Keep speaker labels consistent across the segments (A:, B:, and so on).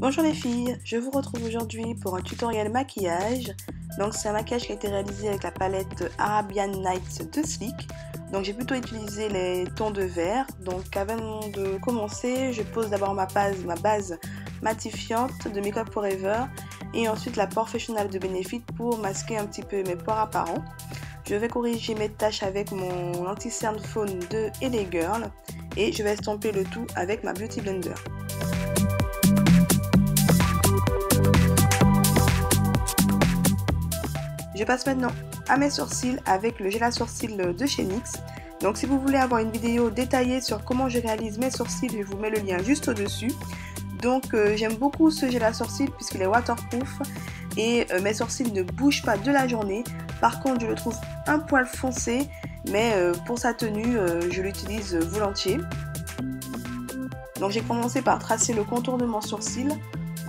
A: Bonjour les filles, je vous retrouve aujourd'hui pour un tutoriel maquillage. Donc c'est un maquillage qui a été réalisé avec la palette Arabian Nights de Sleek. Donc j'ai plutôt utilisé les tons de vert. Donc avant de commencer, je pose d'abord ma base matifiante de Make Up For Ever et ensuite la Professional de Benefit pour masquer un petit peu mes pores apparents. Je vais corriger mes taches avec mon anti-cerne faune de LA Girl et je vais estomper le tout avec ma Beauty Blender. Je passe maintenant à mes sourcils avec le gel à sourcils de chez NYX. Donc si vous voulez avoir une vidéo détaillée sur comment je réalise mes sourcils, je vous mets le lien juste au-dessus. Donc j'aime beaucoup ce gel à sourcils puisqu'il est waterproof et mes sourcils ne bougent pas de la journée. Par contre je le trouve un poil foncé, mais pour sa tenue je l'utilise volontiers. Donc j'ai commencé par tracer le contour de mon sourcil.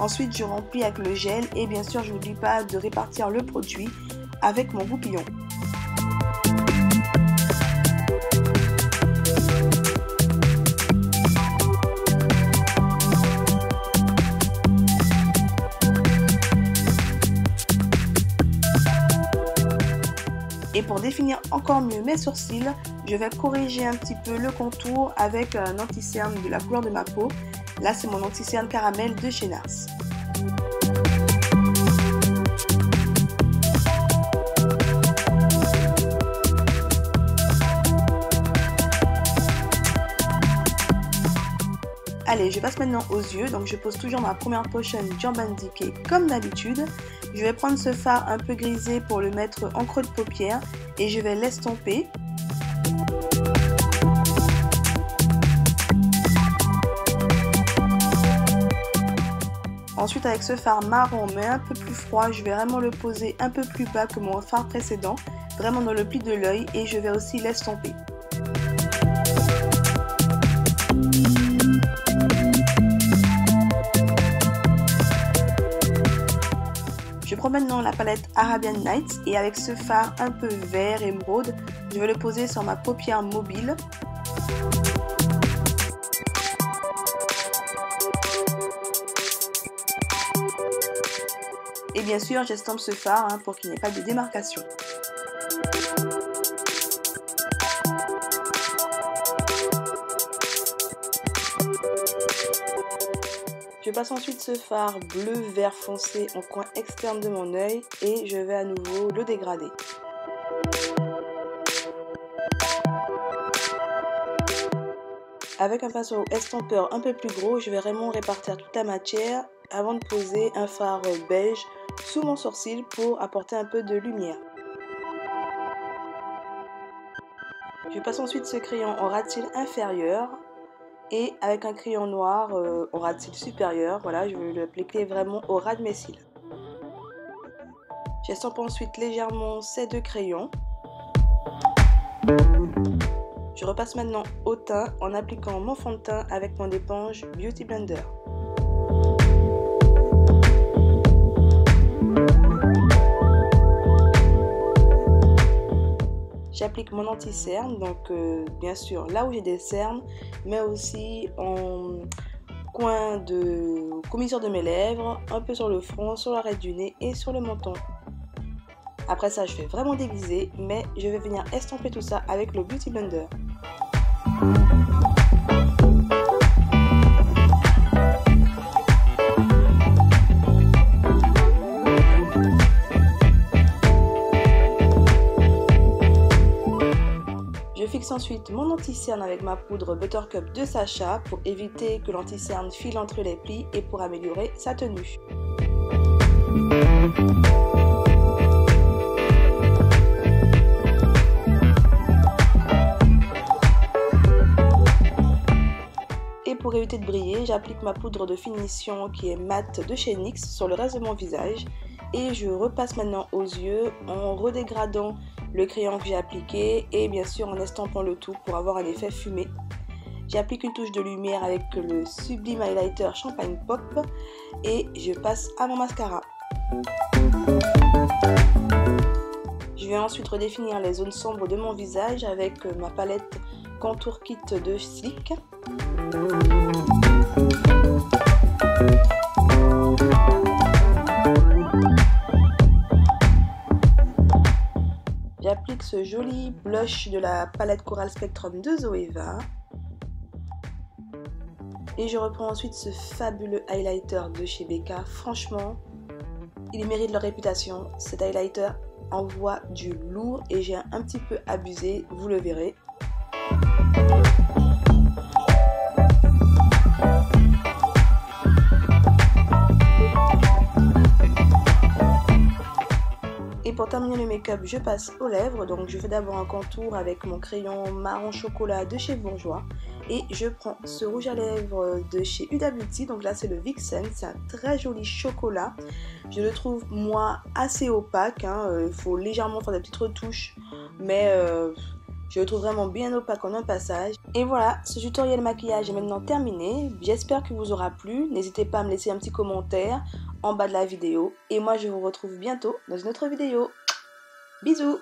A: Ensuite je remplis avec le gel et bien sûr je n'oublie pas de répartir le produit avec mon goupillon. Et pour définir encore mieux mes sourcils, je vais corriger un petit peu le contour avec un anti-cerne de la couleur de ma peau. Là c'est mon anti-cerne caramel de chez NARS. Allez, je passe maintenant aux yeux, donc je pose toujours ma première potion Urban Decay comme d'habitude. Je vais prendre ce fard un peu grisé pour le mettre en creux de paupière et je vais l'estomper. Ensuite avec ce fard marron mais un peu plus froid, je vais vraiment le poser un peu plus bas que mon fard précédent, vraiment dans le pli de l'œil et je vais aussi l'estomper. Je prends maintenant la palette Arabian Nights et avec ce fard un peu vert émeraude, je vais le poser sur ma paupière mobile. Et bien sûr, j'estompe ce fard pour qu'il n'y ait pas de démarcation. Je passe ensuite ce fard bleu-vert foncé en coin externe de mon œil et je vais à nouveau le dégrader. Avec un pinceau estompeur un peu plus gros, je vais vraiment répartir toute la matière avant de poser un fard beige sous mon sourcil pour apporter un peu de lumière. Je passe ensuite ce crayon en ras de cils inférieur. Et avec un crayon noir au ras de cils supérieur, voilà, je vais l'appliquer vraiment au ras de mes cils. J'estompe ensuite légèrement ces deux crayons. Je repasse maintenant au teint en appliquant mon fond de teint avec mon éponge Beauty Blender. J'applique mon anti-cerne, donc bien sûr là où j'ai des cernes, mais aussi en coin de commissure de mes lèvres, un peu sur le front, sur l'arête du nez et sur le menton. Après ça, je vais vraiment déguiser, mais je vais venir estomper tout ça avec le Beauty Blender. Je fixe ensuite mon anti-cerne avec ma poudre Buttercup de Sacha pour éviter que l'anti-cerne file entre les plis et pour améliorer sa tenue. Et pour éviter de briller, j'applique ma poudre de finition qui est mate de chez NYX sur le reste de mon visage. Et je repasse maintenant aux yeux en redégradant le crayon que j'ai appliqué et bien sûr en estampant le tout pour avoir un effet fumé. J'applique une touche de lumière avec le Sublime Highlighter Champagne Pop et je passe à mon mascara. Je vais ensuite redéfinir les zones sombres de mon visage avec ma palette Contour Kit de Sleek. ce joli blush de la palette Coral Spectrum de Zoeva. Et je reprends ensuite ce fabuleux highlighter de chez Becca. Franchement, il mérite leur réputation. Cet highlighter envoie du lourd et j'ai un petit peu abusé, vous le verrez. Et pour terminer le make-up, je passe aux lèvres. Donc je fais d'abord un contour avec mon crayon marron chocolat de chez Bourjois. Et je prends ce rouge à lèvres de chez Huda Beauty. Donc là c'est le Vixen, c'est un très joli chocolat. Je le trouve moi assez opaque, hein. Il faut légèrement faire des petites retouches. Mais je le trouve vraiment bien opaque en un passage. Et voilà, ce tutoriel maquillage est maintenant terminé. J'espère qu'il vous aura plu. N'hésitez pas à me laisser un petit commentaire en bas de la vidéo. Et moi je vous retrouve bientôt dans une autre vidéo. Bisous!